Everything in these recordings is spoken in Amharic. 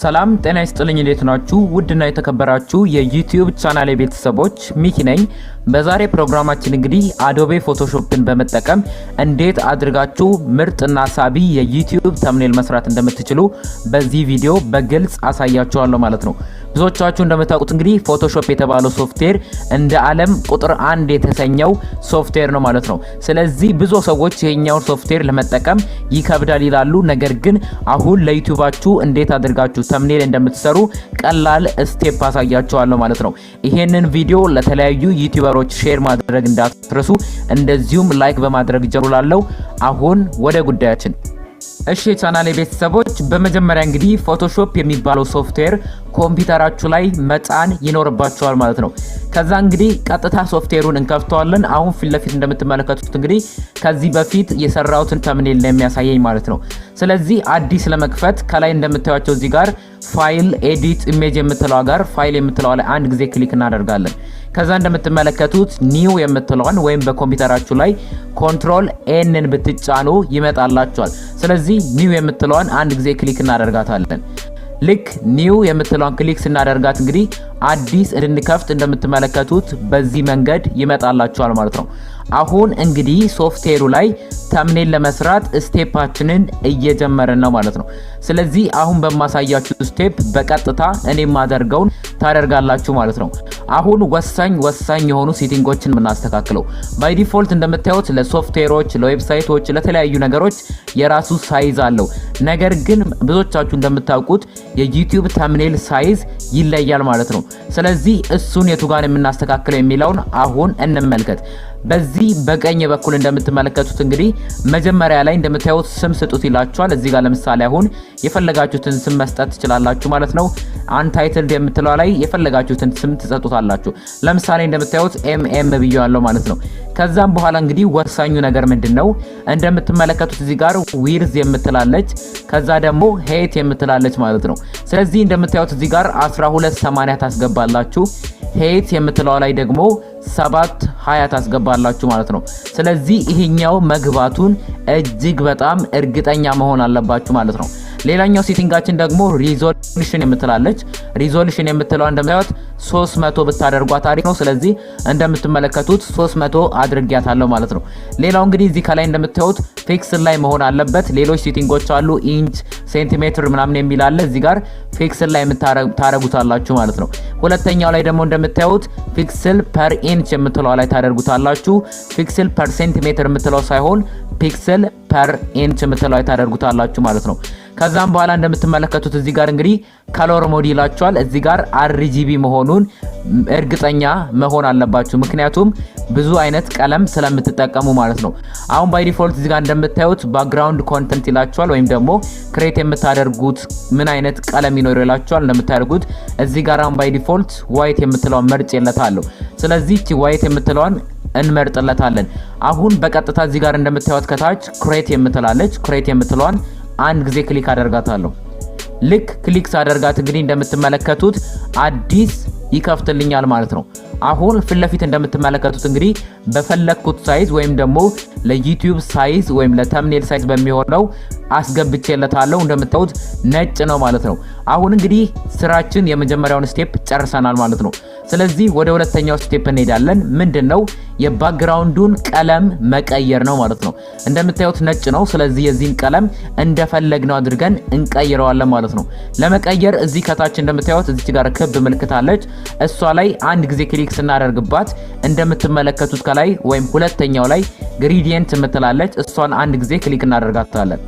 ሰላም ጤና ይስጥልኝ እንዴት ናችሁ ውድና የተከበራችሁ የዩቱዩብ ቻናሌ ቤተሰቦች ሚኪ ነኝ በዛሬ ፕሮግራማችን እንግዲህ አዶቤ ፎቶሾፕን በመጠቀም እንዴት አድርጋችሁ ምርጥና ሳቢ የዩቱዩብ ተምኔል መስራት እንደምትችሉ በዚህ ቪዲዮ በግልጽ አሳያችኋለሁ ማለት ነው ብዙዎቻችሁ እንደምታውቁት እንግዲህ ፎቶሾፕ የተባለው ሶፍትዌር እንደ ዓለም ቁጥር 1 የተሰኘው ሶፍትዌር ነው ማለት ነው ስለዚህ ብዙ ሰዎች ይሄኛው ሶፍትዌር ለመጠቀም ይከብዳል ይላሉ ነገር ግን አሁን ለዩቲዩባችሁ እንዴት አድርጋችሁ ተምኔል እንደምትሰሩ ቀላል ስቴፕ አሳያችኋለሁ ማለት ነው ይሄንን ቪዲዮ ለተለያዩ ዩቲዩበሮች ሼር ማድረግ እንዳትረሱ እንደዚሁም ላይክ በማድረግ ጀምሩላለው አሁን ወደ ጉዳያችን እሺ ቻናሌ ቤተሰቦች በመጀመሪያ እንግዲህ ፎቶሾፕ የሚባለው ሶፍትዌር ኮምፒውተራችሁ ላይ መጫን ይኖርባችኋል ማለት ነው ከዛ እንግዲህ ቀጥታ ሶፍትዌሩን እንከፍተዋለን አሁን ፊት ለፊት እንደምትመለከቱት እንግዲህ ከዚህ በፊት የሰራውትን ተምኔል ለሚያሳየኝ ማለት ነው ስለዚህ አዲስ ለመክፈት ከላይ እንደምታዩቸው እዚህ ጋር ፋይል ኤዲት ኢሜጅ የምትለው ጋር ፋይል የምትለው ላይ አንድ ጊዜ ክሊክ እናደርጋለን ከዛ እንደምትመለከቱት ኒው የምትለውን ወይም በኮምፒውተራችሁ ላይ ኮንትሮል ኤንን ብትጫኑ ይመጣላችኋል ስለዚህ ኒው የምትለውን አንድ ጊዜ ክሊክ እናደርጋታለን ልክ ኒው የምትለውን ክሊክ ስናደርጋት እንግዲህ አዲስ እንድንከፍት እንደምትመለከቱት በዚህ መንገድ ይመጣላችኋል ማለት ነው አሁን እንግዲህ ሶፍትዌሩ ላይ ተምኔል ለመስራት ስቴፓችንን እየጀመረን ነው ማለት ነው ስለዚህ አሁን በማሳያችሁ ስቴፕ በቀጥታ እኔ ማደርገውን ታደርጋላችሁ ማለት ነው አሁን ወሳኝ የሆኑ ሴቲንጎችን ምናስተካክለው ባይ ዲፎልት እንደምታዩት ለሶፍትዌሮች ለዌብሳይቶች ለተለያዩ ነገሮች የራሱ ሳይዝ አለው ነገር ግን ብዙዎቻችሁ እንደምታውቁት የዩቲዩብ ተምኔል ሳይዝ ይለያል ማለት ነው ስለዚህ እሱን የቱ ጋር የምናስተካክለው የሚለውን አሁን እንመልከት በዚህ በቀኝ በኩል እንደምትመለከቱት እንግዲህ መጀመሪያ ላይ እንደምታዩት ስም ስጡት ይላችኋል እዚህ ጋር ለምሳሌ አሁን የፈለጋችሁትን ስም መስጠት ትችላላችሁ ማለት ነው አንታይትልድ የምትለው ላይ የፈለጋችሁትን ስም ትሰጡታላችሁ ለምሳሌ እንደምታዩት ኤምኤም ብያለሁ ማለት ነው ከዛም በኋላ እንግዲህ ወሳኙ ነገር ምንድነው እንደምትመለከቱት እዚህ ጋር ዊርዝ የምትላለች ከዛ ደግሞ ሄት የምትላለች ማለት ነው ስለዚህ እንደምታዩት እዚህ ጋር 1280 ታስገባላችሁ ሄት የምትለው ላይ ደግሞ 720 ታስገባላችሁ ማለት ነው ስለዚህ ይሄኛው መግባቱን እጅግ በጣም እርግጠኛ መሆን አለባችሁ ማለት ነው ሌላኛው ሴቲንጋችን ደግሞ ሪዞሉሽን የምትላለች ሪዞሉሽን የምትለው እንደምታዩት 300 ብታደርጓት አሪፍ ነው ስለዚህ እንደምትመለከቱት 300 አድርጊያታለሁ ማለት ነው ሌላው እንግዲህ እዚህ ከላይ እንደምታዩት ፒክስል ላይ መሆን አለበት ሌሎች ሴቲንጎች አሉ ኢንች ሴንቲሜትር ምናምን የሚላል እዚህ ጋር ፒክስል ላይ ታረጉታላችሁ ማለት ነው ሁለተኛው ላይ ደግሞ እንደምታዩት ፒክስል ፐር ኢንች የምትለው ላይ ታደርጉታላችሁ ፒክስል ፐር ሴንቲሜትር የምትለው ሳይሆን ፒክስል ፐር ኢንች የምትለው ላይ ታደርጉታላችሁ ማለት ነው ከዛም በኋላ እንደምትመለከቱት እዚህ ጋር እንግዲህ ከለር ሞድ ይላችኋል እዚህ ጋር RGB መሆኑን እርግጠኛ መሆን አለባችሁ ምክንያቱም ብዙ አይነት ቀለም ስለምትጠቀሙ ማለት ነው አሁን ባይ ዲፎልት እዚህ ጋር እንደምታዩት ባክግራውንድ ኮንተንት ይላችኋል ወይም ደግሞ ክሬት የምታደርጉት ምን አይነት ቀለም ይኖርላችኋል እንደምታደርጉት እዚህ ጋር አሁን ባይ ዲፎልት ዋይት የምትለው መርጭ የለታለሁ ስለዚህ እቺ ዋይት የምትለውን እንመርጥለታለን አሁን በቀጥታ እዚህ ጋር እንደምታዩት ከታች ክሬት የምትላለች ክሬት የምትለውን አንድ ጊዜ ክሊክ አደርጋታለሁ ልክ ክሊክ ሳደርጋት እንግዲህ እንደምትመለከቱት አዲስ ይከፍትልኛል ማለት ነው አሁን ፊት ለፊት እንደምትመለከቱት እንግዲህ በፈለኩት ሳይዝ ወይም ደግሞ ለዩቲዩብ ሳይዝ ወይም ለተምኔል ሳይዝ በሚሆነው አስገብቼለታለሁ እንደምታዩት ነጭ ነው ማለት ነው አሁን እንግዲህ ስራችን የመጀመሪያውን ስቴፕ ጨርሰናል ማለት ነው ስለዚህ ወደ ሁለተኛው ስቴፕ እንሄዳለን ምንድነው የባክግራውንዱን ቀለም መቀየር ነው ማለት ነው እንደምታዩት ነጭ ነው ስለዚህ የዚህን ቀለም እንደፈለግነው አድርገን እንቀይረዋለን ማለት ነው ለመቀየር እዚህ ከታች እንደምታዩት እዚህ ጋር ክብ ምልክት አለች እሷ ላይ አንድ ጊዜ ክሊክ ስናደርግባት እንደምትመለከቱት ከላይ ወይም ሁለተኛው ላይ ግሬዲየንት የምትላለች እሷን አንድ ጊዜ ክሊክ እናደርጋታለን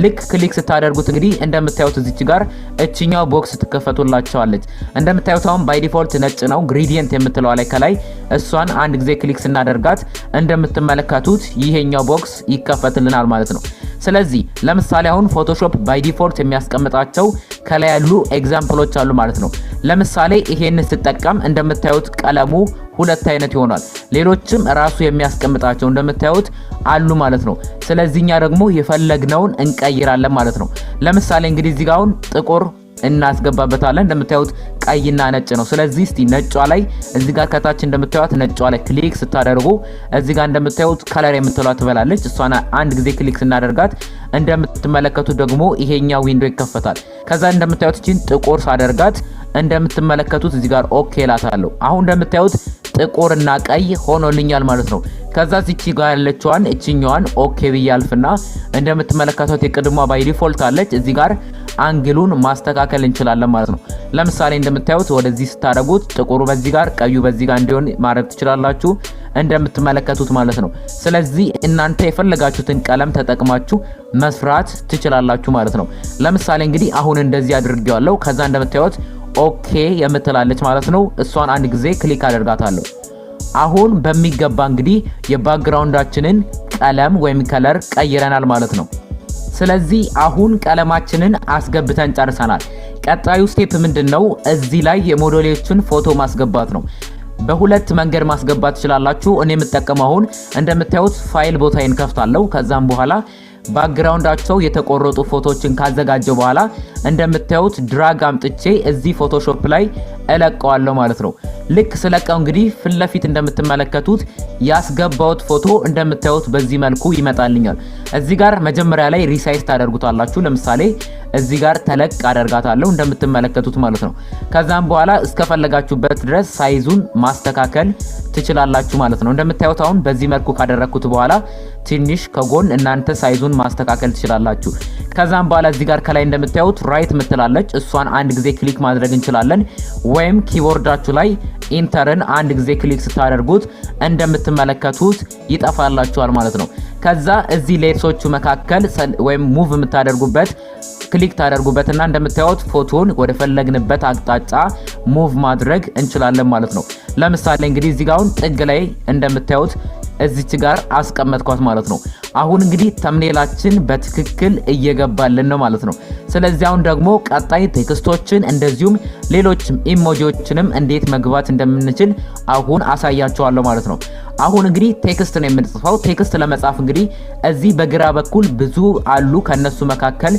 ልክ ክሊክ ስታደርጉት እንግዲህ እንደምታዩት እዚች ጋር እቺኛው ቦክስ ትከፈቱላችኋለች እንደምታዩት አሁን ባይ ዲፎልት ነጭ ነው ግሬዲየንት የምትለው ላይ ከላይ እሷን አንድ ጊዜ ክሊክ ስናደርጋት እንደምትመለከቱት ይሄኛው ቦክስ ይከፈትልናል ማለት ነው ስለዚህ ለምሳሌ አሁን ፎቶሾፕ ባይ ዲፎልት የሚያስቀምጣቸው ከላይ ያሉ ኤግዛምፕሎች አሉ ማለት ነው ለምሳሌ ይሄንን ስትጠቀም እንደምታዩት ቀለሙ ሁለት አይነት ይሆናል ሌሎችም ራሱ የሚያስቀምጣቸው እንደምታዩት አሉ ማለት ነው ስለዚህኛ ደግሞ የፈለግነውን እንቀይራለን ማለት ነው ለምሳሌ እንግዲህ እዚህ ጋር ጥቁር እናስገባበታለን። እንደምታዩት ቀይና ነጭ ነው። ስለዚህ እስቲ ነጯ ላይ እዚህ ጋር ከታች እንደምታዩት ነጯ ላይ ክሊክ ስታደርጉ እዚህ ጋር እንደምታዩት ከለር የምትሏት ትበላለች። እሷን አንድ ጊዜ ክሊክ ስናደርጋት እንደምትመለከቱት ደግሞ ይሄኛው ዊንዶ ይከፈታል። ከዛ እንደምታዩት እቺን ጥቁር ሳደርጋት እንደምትመለከቱት እዚህ ጋር ኦኬ ላታለሁ። አሁን እንደምታዩት ጥቁርና ቀይ ሆኖልኛል ማለት ነው። ከዛ እቺ ጋር ያለችዋን እቺኛዋን ኦኬ ብያልፍና እንደምትመለከቱት የቅድሟ ባይ ዲፎልት አለች። እዚህ ጋር አንግሉን ማስተካከል እንችላለን ማለት ነው። ለምሳሌ እንደምታዩት ወደዚህ ስታደርጉት ጥቁሩ በዚህ ጋር ቀዩ በዚህ ጋር እንዲሆን ማድረግ ትችላላችሁ እንደምትመለከቱት ማለት ነው። ስለዚህ እናንተ የፈለጋችሁትን ቀለም ተጠቅማችሁ መስራት ትችላላችሁ ማለት ነው። ለምሳሌ እንግዲህ አሁን እንደዚህ አድርጌዋለሁ። ከዛ እንደምታዩት ኦኬ የምትላለች ማለት ነው። እሷን አንድ ጊዜ ክሊክ አደርጋታለሁ። አሁን በሚገባ እንግዲህ የባክግራውንዳችንን ቀለም ወይም ከለር ቀይረናል ማለት ነው። ስለዚህ አሁን ቀለማችንን አስገብተን ጨርሰናል። ቀጣዩ ስቴፕ ምንድነው? እዚህ ላይ የሞዴሎችን ፎቶ ማስገባት ነው። በሁለት መንገድ ማስገባት ትችላላችሁ። እኔ የምጠቀመው አሁን እንደምታዩት ፋይል ቦታዬን ከፍታለሁ። ከዛም በኋላ ባክግራውንዳቸው የተቆረጡ ፎቶዎችን ካዘጋጀው በኋላ እንደምታዩት ድራግ አምጥቼ እዚህ ፎቶሾፕ ላይ እለቀዋለሁ ማለት ነው። ልክ ስለቀው እንግዲህ ፍለፊት እንደምትመለከቱት ያስገባውት ፎቶ እንደምታዩት በዚህ መልኩ ይመጣልኛል። እዚህ ጋር መጀመሪያ ላይ ሪሳይዝ ታደርጉታላችሁ። ለምሳሌ እዚህ ጋር ተለቅ አደርጋታለሁ እንደምትመለከቱት ማለት ነው። ከዛም በኋላ እስከፈለጋችሁበት ድረስ ሳይዙን ማስተካከል ትችላላችሁ ማለት ነው። እንደምታዩት አሁን በዚህ መልኩ ካደረኩት በኋላ ትንሽ ከጎን እናንተ ሳይዙን ማስተካከል ትችላላችሁ። ከዛም በኋላ እዚህ ጋር ከላይ እንደምታዩት ራይት ምትላለች። እሷን አንድ ጊዜ ክሊክ ማድረግ እንችላለን። ወይም ኪቦርዳችሁ ላይ ኢንተርን አንድ ጊዜ ክሊክ ስታደርጉት እንደምትመለከቱት ይጠፋላችኋል ማለት ነው። ከዛ እዚህ ሌሶቹ መካከል ወይም ሙቭ የምታደርጉበት ክሊክ ታደርጉበትና እንደምታዩት ፎቶን ወደ ፈለግንበት አቅጣጫ ሙቭ ማድረግ እንችላለን ማለት ነው። ለምሳሌ እንግዲህ እዚህ ጋር ጥግ ላይ እንደምታዩት እዚች ጋር አስቀመጥኳት ማለት ነው። አሁን እንግዲህ ተምኔላችን በትክክል እየገባልን ነው ማለት ነው። ስለዚህ አሁን ደግሞ ቀጣይ ቴክስቶችን እንደዚሁም ሌሎች ኢሞጂዎችንም እንዴት መግባት እንደምንችል አሁን አሳያችኋለሁ ማለት ነው። አሁን እንግዲህ ቴክስት ነው የምንጽፈው። ቴክስት ለመጻፍ እንግዲህ እዚህ በግራ በኩል ብዙ አሉ። ከነሱ መካከል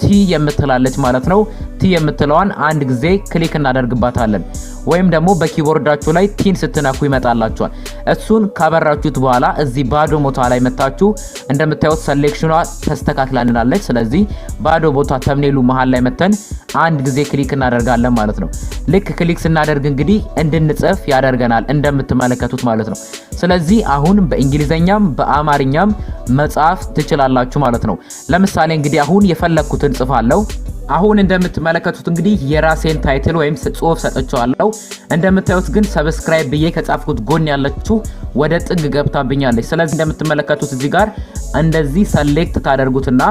ቲ የምትላለች ማለት ነው። ቲ የምትለዋን አንድ ጊዜ ክሊክ እናደርግባታለን። ወይም ደግሞ በኪቦርዳችሁ ላይ ቲን ስትነኩ ይመጣላችኋል። እሱን ካበራችሁት በኋላ እዚህ ባዶ ቦታ ላይ መታችሁ እንደምታዩት ሴሌክሽኗ ተስተካክላልናለች። ስለዚህ ባዶ ቦታ ተምኔሉ መሃል ላይ መተን አንድ ጊዜ ክሊክ እናደርጋለን ማለት ነው። ልክ ክሊክ ስናደርግ እንግዲህ እንድንጽፍ ያደርገናል እንደምትመለከቱት ማለት ነው። ስለዚህ አሁን በእንግሊዘኛም በአማርኛም መጻፍ ትችላላችሁ ማለት ነው። ለምሳሌ እንግዲህ አሁን የፈለኩትን ጽፋለሁ። አሁን እንደምትመለከቱት እንግዲህ የራሴን ታይትል ወይም ጽሁፍ ሰጥቻለሁ። እንደምታዩት ግን ሰብስክራይብ ብዬ ከጻፍኩት ጎን ያለችው ወደ ጥግ ገብታብኛለች። ስለዚህ እንደምትመለከቱት እዚህ ጋር እንደዚህ ሰሌክት ታደርጉትና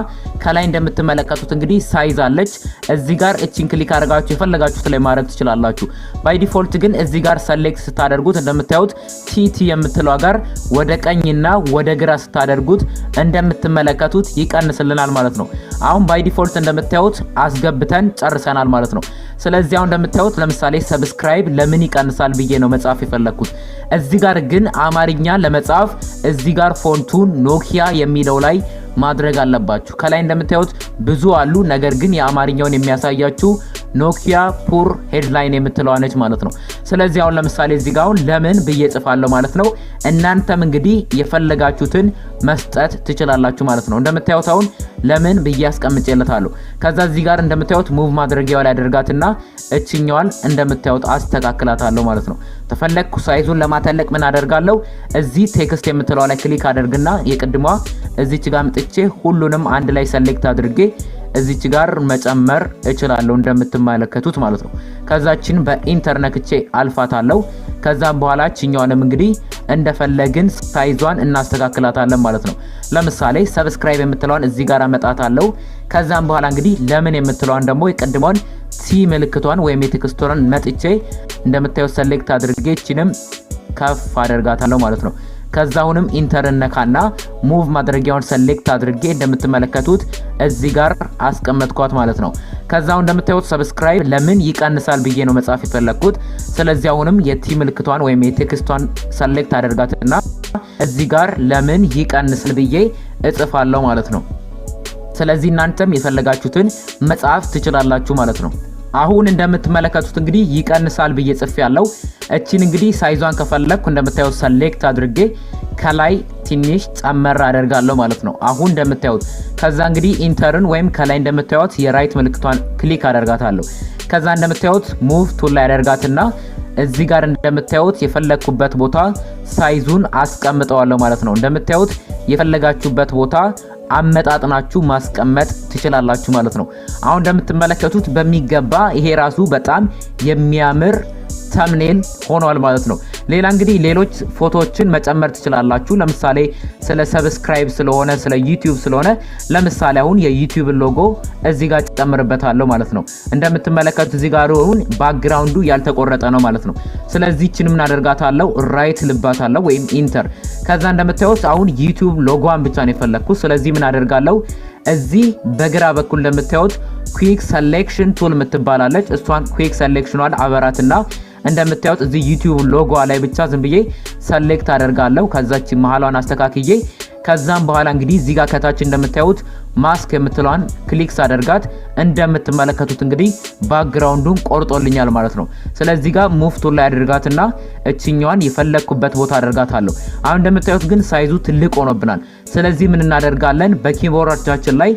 ከላይ እንደምትመለከቱት እንግዲህ ሳይዝ አለች። እዚህ ጋር እቺን ክሊክ አድርጋችሁ የፈለጋችሁት ላይ ማድረግ ትችላላችሁ። ባይ ዲፎልት ግን እዚህ ጋር ሰሌክት ስታደርጉት እንደምታዩት ቲቲ የምትለው ጋር ወደ ቀኝና ወደ ግራ ስታደርጉት እንደምትመለከቱት ይቀንስልናል ማለት ነው። አሁን ባይ ዲፎልት እንደምታዩት አስገብተን ጨርሰናል ማለት ነው። ስለዚህ አሁን እንደምታዩት ለምሳሌ ሰብስክራይብ ለምን ይቀንሳል ብዬ ነው መጻፍ የፈለኩት። እዚህ ጋር ግን አማርኛ ለመጻፍ እዚህ ጋር ፎንቱን ኖኪያ የሚለው ላይ ማድረግ አለባችሁ። ከላይ እንደምታዩት ብዙ አሉ፣ ነገር ግን የአማርኛውን የሚያሳያችሁ ኖኪያ ፑር ሄድላይን የምትለው ነች ማለት ነው። ስለዚህ አሁን ለምሳሌ እዚህ ጋር ለምን ብዬ ጽፋለሁ ማለት ነው። እናንተም እንግዲህ የፈለጋችሁትን መስጠት ትችላላችሁ ማለት ነው። እንደምታዩት አሁን ለምን ብዬ አስቀምጬለታለሁ። ከዛ እዚህ ጋር እንደምታዩት ሙቭ ማድረጊያው ላይ አደርጋትና እቺኛዋን እንደምታዩት አስተካክላታለሁ ማለት ነው። ተፈለግኩ ሳይዙን ለማተለቅ ምን አደርጋለሁ? እዚህ ቴክስት የምትለው ላይ ክሊክ አደርግና የቅድሟ እዚች ጋር ምጥቼ ሁሉንም አንድ ላይ ሰሌክት አድርጌ እዚች ጋር መጨመር እችላለሁ እንደምትመለከቱት ማለት ነው። ከዛችን በኢንተርኔት አልፋታለሁ። ከዛም በኋላ ቺኛውንም እንግዲህ እንደፈለግን ሳይዟን እናስተካክላታለን ማለት ነው። ለምሳሌ ሰብስክራይብ የምትለዋን እዚህ ጋር አመጣታለሁ። ከዛም በኋላ እንግዲህ ለምን የምትለዋን ደግሞ የቀድሞን ቲ ምልክቷን ወይም የቴክስቱን መጥቼ እንደምታዩት ሰሌክት አድርጌ እቺንም ከፍ አደርጋታለሁ ማለት ነው። ከዛውንም ኢንተርን ነካና ሙቭ ማድረጊያውን ሰሌክት አድርጌ እንደምትመለከቱት እዚህ ጋር አስቀመጥኳት ማለት ነው። ከዛው እንደምታዩት ሰብስክራይብ ለምን ይቀንሳል ብዬ ነው መጻፍ የፈለኩት። ስለዚህ አሁንም የቲ ምልክቷን ወይም የቴክስቷን ሰሌክት አደርጋትና እዚህ ጋር ለምን ይቀንሳል ብዬ እጽፋለሁ ማለት ነው። ስለዚህ እናንተም የፈለጋችሁትን መጻፍ ትችላላችሁ ማለት ነው። አሁን እንደምትመለከቱት እንግዲህ ይቀንሳል ብዬ ጽፌያለሁ። እቺን እንግዲህ ሳይዟን ከፈለኩ እንደምታዩት ሰሌክት አድርጌ ከላይ ትንሽ ጨመር አደርጋለሁ ማለት ነው። አሁን እንደምታዩት ከዛ እንግዲህ ኢንተርን ወይም ከላይ እንደምታዩት የራይት ምልክቷን ክሊክ አደርጋታለሁ። ከዛ እንደምታዩት ሙቭ ቱል ላይ አደርጋትና እዚህ ጋር እንደምታዩት የፈለኩበት ቦታ ሳይዙን አስቀምጠዋለሁ ማለት ነው። እንደምታዩት የፈለጋችሁበት ቦታ አመጣጥናችሁ ማስቀመጥ ትችላላችሁ ማለት ነው። አሁን እንደምትመለከቱት በሚገባ ይሄ ራሱ በጣም የሚያምር ተምኔል ሆኗል ማለት ነው። ሌላ እንግዲህ ሌሎች ፎቶዎችን መጨመር ትችላላችሁ። ለምሳሌ ስለ ሰብስክራይብ ስለሆነ ስለ ዩቲዩብ ስለሆነ ለምሳሌ አሁን የዩቲዩብ ሎጎ እዚህ ጋር ጨምርበታለሁ ማለት ነው። እንደምትመለከቱት እዚህ ጋር አሁን ባክግራውንዱ ያልተቆረጠ ነው ማለት ነው። ስለዚህ እቺን ምን አደርጋታለሁ ራይት ልባታለሁ ወይም ኢንተር። ከዛ እንደምታዩት አሁን ዩቲዩብ ሎጎዋን ብቻ ነው የፈለኩት። ስለዚህ ምን አደርጋለሁ እዚህ በግራ በኩል እንደምታዩት ኩዊክ ሰሌክሽን ቱል የምትባላለች እሷን ኩዊክ ሰሌክሽኗን አበራትና እንደምታዩት እዚህ ዩቲዩብ ሎጎ ላይ ብቻ ዝም ብዬ ሰሌክት አደርጋለሁ። ከዛች መሃሏን አስተካክዬ ከዛም በኋላ እንግዲህ እዚህ ጋር ከታች እንደምታዩት ማስክ የምትለዋን ክሊክ አደርጋት እንደምትመለከቱት እንግዲህ ባክግራውንዱን ቆርጦልኛል ማለት ነው። ስለዚህ ጋር ሙቭ ቱል ላይ አደርጋትና እቺኛዋን የፈለኩበት ቦታ አደርጋታለሁ። አሁን እንደምታዩት ግን ሳይዙ ትልቅ ሆኖብናል። ስለዚህ ምን እናደርጋለን በኪቦርዳችን ላይ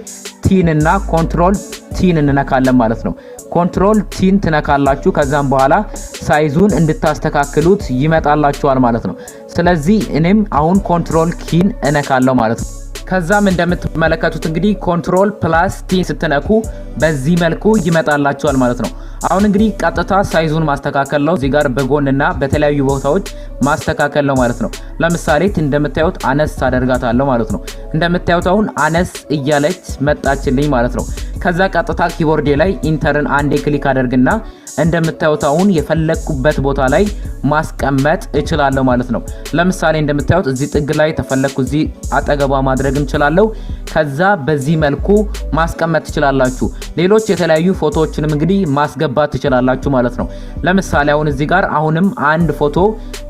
ቲን እና ኮንትሮል ቲን እንነካለን ማለት ነው። ኮንትሮል ቲን ትነካላችሁ። ከዛም በኋላ ሳይዙን እንድታስተካክሉት ይመጣላችኋል ማለት ነው። ስለዚህ እኔም አሁን ኮንትሮል ኪን እነካለሁ ማለት ነው። ከዛም እንደምትመለከቱት እንግዲህ ኮንትሮል ፕላስ ቲን ስትነኩ በዚህ መልኩ ይመጣላችኋል ማለት ነው። አሁን እንግዲህ ቀጥታ ሳይዙን ማስተካከል ነው። እዚህ ጋር በጎንና በተለያዩ ቦታዎች ማስተካከል ነው ማለት ነው። ለምሳሌ እንደምታዩት አነስ አደርጋታለሁ ማለት ነው። እንደምታዩት አሁን አነስ እያለች መጣችልኝ ማለት ነው። ከዛ ቀጥታ ኪቦርዴ ላይ ኢንተርን አንዴ ክሊክ አደርግና እንደምታዩት አሁን የፈለኩበት ቦታ ላይ ማስቀመጥ እችላለሁ ማለት ነው። ለምሳሌ እንደምታዩት እዚህ ጥግ ላይ ተፈለኩ እዚህ አጠገቧ ማድረግ እንችላለን። ከዛ በዚህ መልኩ ማስቀመጥ ትችላላችሁ። ሌሎች የተለያዩ ፎቶዎችንም እንግዲህ ማስገባት ትችላላችሁ ማለት ነው። ለምሳሌ አሁን እዚህ ጋር አሁንም አንድ ፎቶ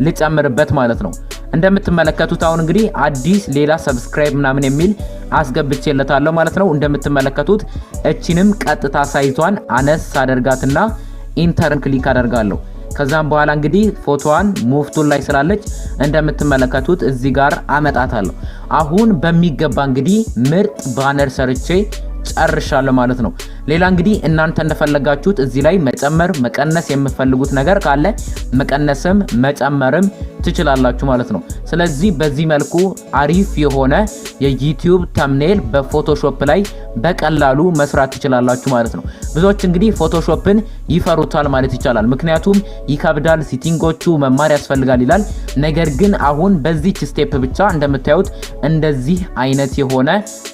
ልጨምርበት ማለት ነው። እንደምትመለከቱት አሁን እንግዲህ አዲስ ሌላ ሰብስክራይብ ምናምን የሚል አስገብቼለታለሁ ማለት ነው። እንደምትመለከቱት እቺንም ቀጥታ ሳይዟን አነስ አደርጋትና ኢንተርን ክሊክ አደርጋለሁ። ከዛም በኋላ እንግዲህ ፎቶዋን ሙቭ ቱል ላይ ስላለች እንደምትመለከቱት እዚህ ጋር አመጣታለሁ። አሁን በሚገባ እንግዲህ ምርጥ ባነር ሰርቼ ጨርሻለሁ ማለት ነው። ሌላ እንግዲህ እናንተ እንደፈለጋችሁት እዚህ ላይ መጨመር መቀነስ የምትፈልጉት ነገር ካለ መቀነስም መጨመርም ትችላላችሁ ማለት ነው። ስለዚህ በዚህ መልኩ አሪፍ የሆነ የዩቲዩብ ተምኔል በፎቶሾፕ ላይ በቀላሉ መስራት ትችላላችሁ ማለት ነው። ብዙዎች እንግዲህ ፎቶሾፕን ይፈሩታል ማለት ይቻላል። ምክንያቱም ይከብዳል፣ ሴቲንጎቹ መማር ያስፈልጋል ይላል። ነገር ግን አሁን በዚህ ስቴፕ ብቻ እንደምታዩት እንደዚህ አይነት የሆነ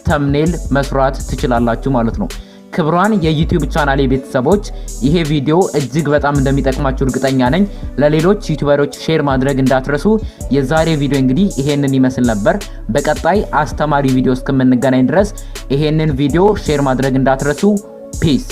ተምኔል መስራት ትችላላችሁ ማለት ነው። ክብሯን የዩቲዩብ ቻናሌ ቤተሰቦች ይሄ ቪዲዮ እጅግ በጣም እንደሚጠቅማችሁ እርግጠኛ ነኝ። ለሌሎች ዩቱበሮች ሼር ማድረግ እንዳትረሱ። የዛሬ ቪዲዮ እንግዲህ ይሄንን ይመስል ነበር። በቀጣይ አስተማሪ ቪዲዮ እስከምንገናኝ ድረስ ይሄንን ቪዲዮ ሼር ማድረግ እንዳትረሱ። ፒስ